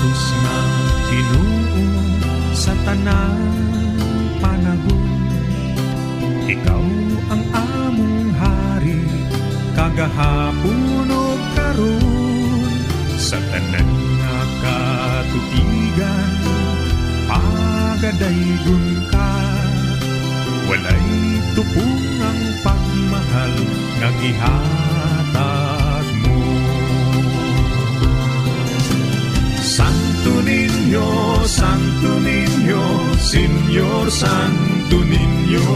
Sus nga Ginoo sa tanang panahon, ikaw ang among hari, kagahapon ug karon, sa tanan nga katuigan, pagadaygon ka. Walay tupong ang pagmahal nga gihatag mo. Santo Niño, Senyor Santo Niño,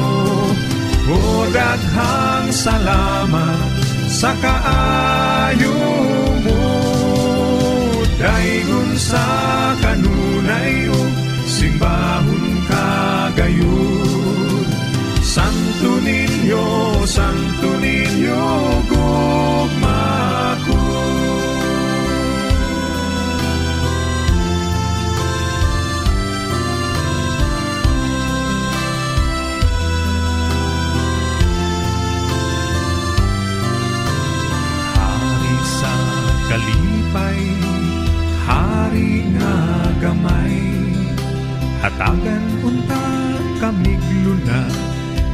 o daghang salamat sa kaayo mo. Daygon sa kanunay o simbahon kagayon. Santo Niño, gugma ko. Hari sa kalipay, hari nga gamay, hatagan unta kamig luna,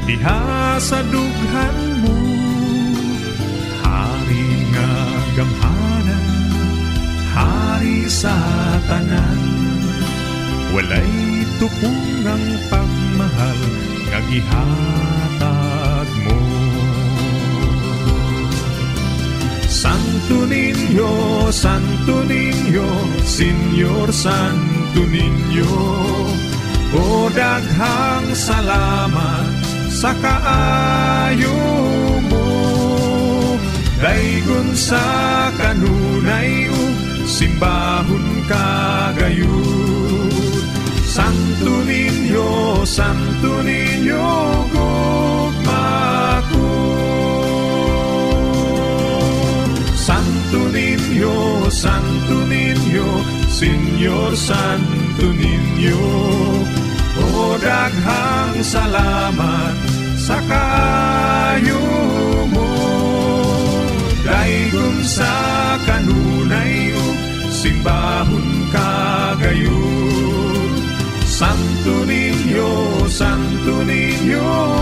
diha sa dughan mo. Hari nga gamhanan, hari sa tanan, walay tupong ang pagmahal nga gihatag mo. Santo Niño, Senyor Santo Niño, o daghang salamat sa kaayo mo. Daygon sa kanunay o simbahon kagayon. Santo Niño, gugma ko. Santo Niño, Senyor Santo Niño, o daghang salamat sa kaayo mo. Daygon sa kanunay o simbahon kagayon. Santo Niño,